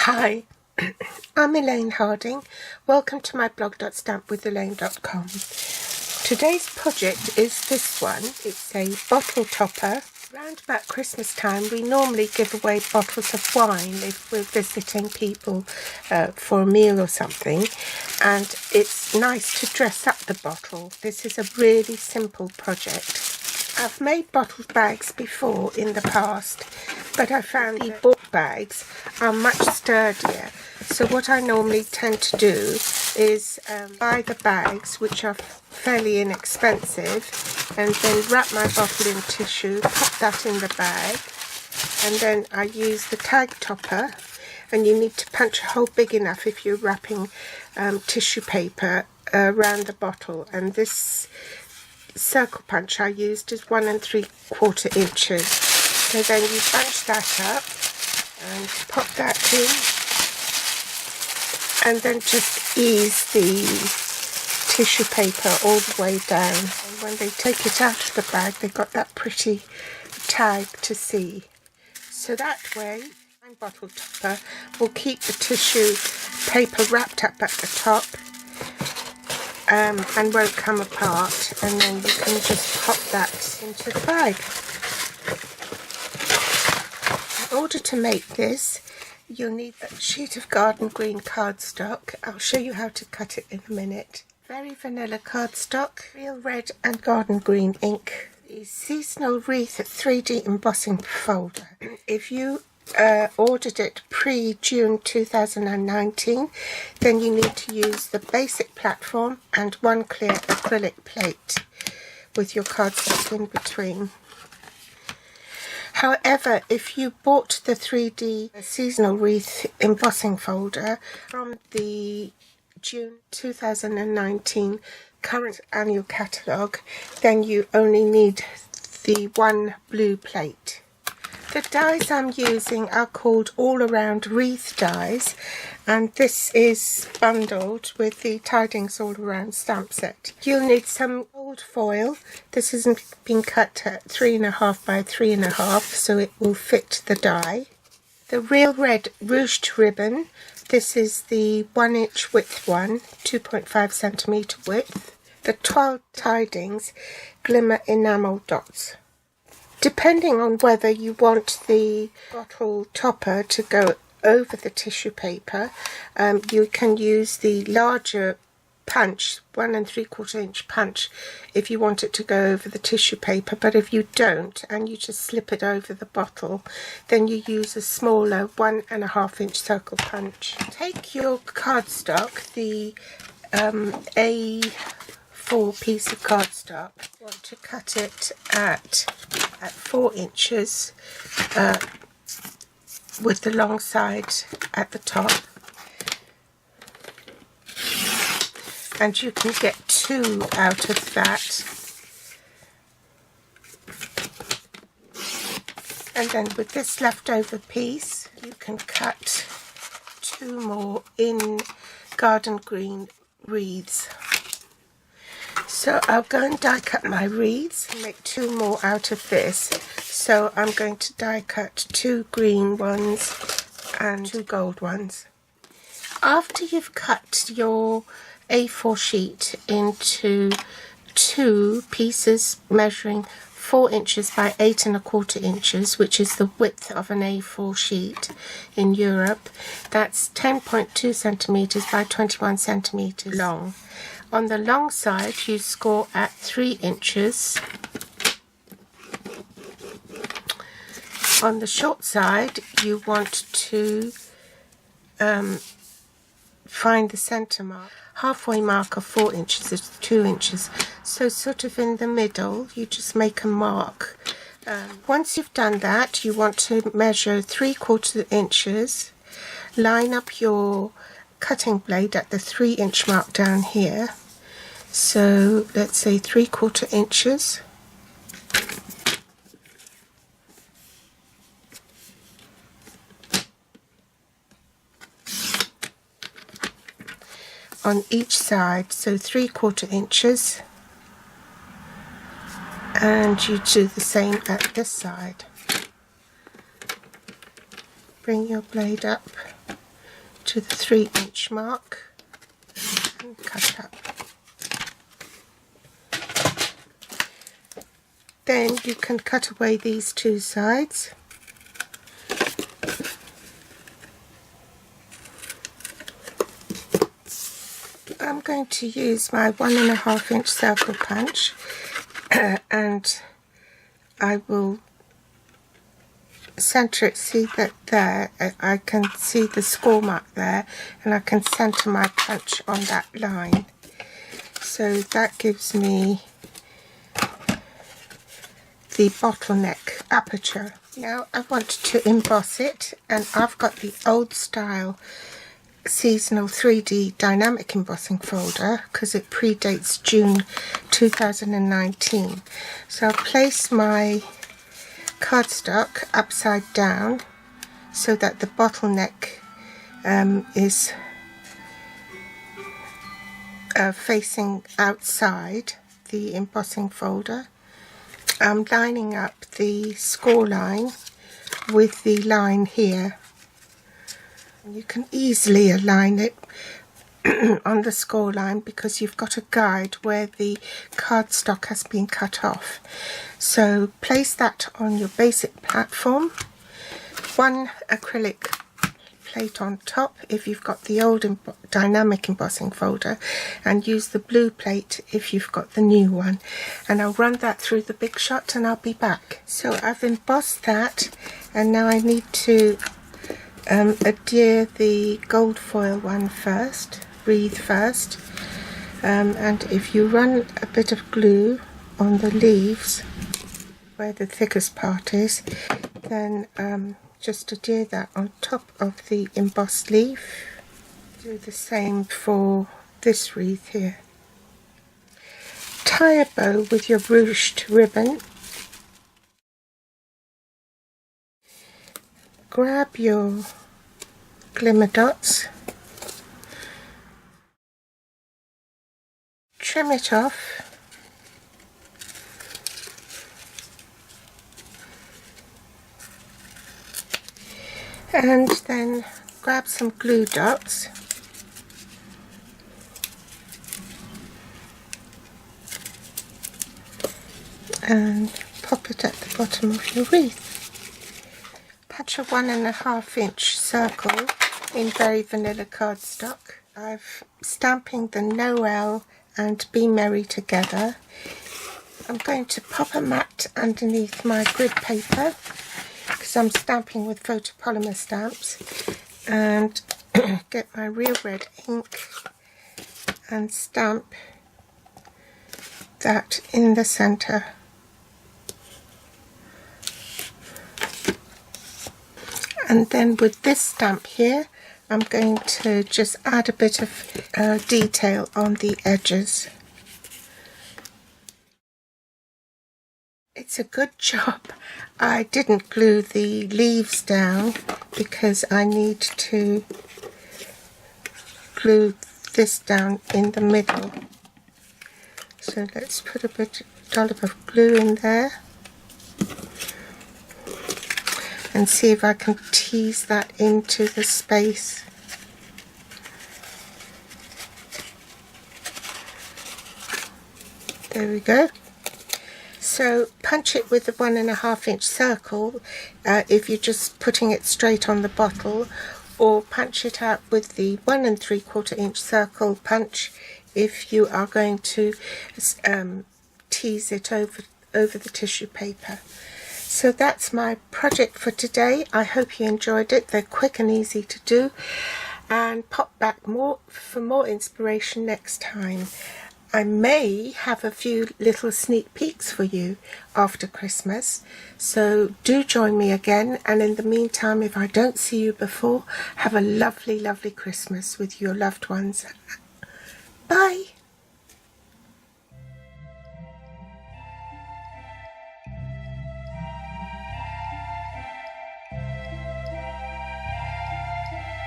Hi, I'm Elaine Harding. Welcome to my blog.stampwithelaine.com. Today's project is this one. It's a bottle topper. Round about Christmas time, we normally give away bottles of wine if we're visiting people for a meal or something. And it's nice to dress up the bottle. This is a really simple project. I've made bottle bags before in the past, but I found the book bags are much sturdier. So what I normally tend to do is buy the bags, which are fairly inexpensive, and then wrap my bottle in tissue, pop that in the bag, and then I use the tag topper. And you need to punch a hole big enough if you're wrapping tissue paper around the bottle. And this circle punch I used is 1 3/4 inches. So then you bunch that up and pop that in, and then just ease the tissue paper all the way down. And when they take it out of the bag, they've got that pretty tag to see. So that way, my bottle topper will keep the tissue paper wrapped up at the top and won't come apart, and then you can just pop that into the bag. In order to make this, you'll need a sheet of garden green cardstock. I'll show you how to cut it in a minute. Very vanilla cardstock, real red and garden green ink, the seasonal wreath 3D embossing folder. If you ordered it pre-June 2019, then you need to use the basic platform and one clear acrylic plate with your cardstock in between. However, if you bought the 3D seasonal wreath embossing folder from the June 2019 current annual catalogue, then you only need the one blue plate. The dies I'm using are called all-around wreath dies, and this is bundled with the Tidings all-around stamp set. You'll need some gold foil. This has been cut at 3.5 by 3.5, so it will fit the die. The real red ruched ribbon. This is the 1 inch width one, 2.5 centimetre width. The Toile Tidings glimmer enamel dots. Depending on whether you want the bottle topper to go over the tissue paper, you can use the larger punch, 1 3/4 inch punch, if you want it to go over the tissue paper. But if you don't, and you just slip it over the bottle, then you use a smaller 1 1/2 inch circle punch. Take your cardstock, the A4 piece of cardstock. You want to cut it at 4 inches with the long side at the top, and you can get 2 out of that. And then with this leftover piece, you can cut 2 more in garden green wreaths. So I'll go and die cut my wreaths and make 2 more out of this. So I'm going to die cut 2 green ones and 2 gold ones. After you've cut your A4 sheet into 2 pieces measuring 4 inches by 8 1/4 inches, which is the width of an A4 sheet in Europe, that's 10.2 centimetres by 21 centimetres long. On the long side, you score at 3 inches. On the short side, you want to find the centre mark. Halfway mark of 4 inches is 2 inches. So sort of in the middle, you just make a mark. Once you've done that, you want to measure 3/4 inches. Line up your cutting blade at the 3 inch mark down here. So let's say 3/4 inches. On each side, so 3/4 inches, and you do the same at this side. Bring your blade up to the 3-inch mark and cut up. Then you can cut away these two sides. I'm going to use my 1.5-inch circle punch and I will center it. See that there, I can see the score mark there, and I can center my punch on that line. So that gives me the bottleneck aperture. Now I want to emboss it, and I've got the old style seasonal 3D dynamic embossing folder because it predates June 2019. So I'll place my cardstock upside down so that the bottleneck is facing outside the embossing folder. I'm lining up the score line with the line here. You can easily align it on the score line because you've got a guide where the cardstock has been cut off. So place that on your basic platform, one acrylic plate on top if you've got the old dynamic embossing folder, and use the blue plate if you've got the new one. And I'll run that through the Big Shot and I'll be back. So I've embossed that, and now I need to adhere the gold foil one first, wreath first, and if you run a bit of glue on the leaves where the thickest part is, then just adhere that on top of the embossed leaf. Do the same for this wreath here. Tie a bow with your ruched ribbon. Grab your glimmer dots, trim it off, and then grab some glue dots and pop it at the bottom of your wreath. Patch a 1.5-inch circle in very vanilla cardstock. I'm stamping the Noel and Be Merry together. I'm going to pop a mat underneath my grid paper because I'm stamping with photopolymer stamps, and get my real red ink and stamp that in the center. And then with this stamp here, I'm going to just add a bit of detail on the edges. It's a good job I didn't glue the leaves down because I need to glue this down in the middle. So let's put a dollop of glue in there and see if I can tease that into the space. There we go. So punch it with the 1.5-inch circle if you're just putting it straight on the bottle, or punch it out with the 1 3/4-inch circle punch if you are going to tease it over the tissue paper. So that's my project for today. I hope you enjoyed it. They're quick and easy to do, and pop back for more inspiration next time. I may have a few little sneak peeks for you after Christmas, so do join me again, and in the meantime, if I don't see you before, have a lovely, lovely Christmas with your loved ones. Bye!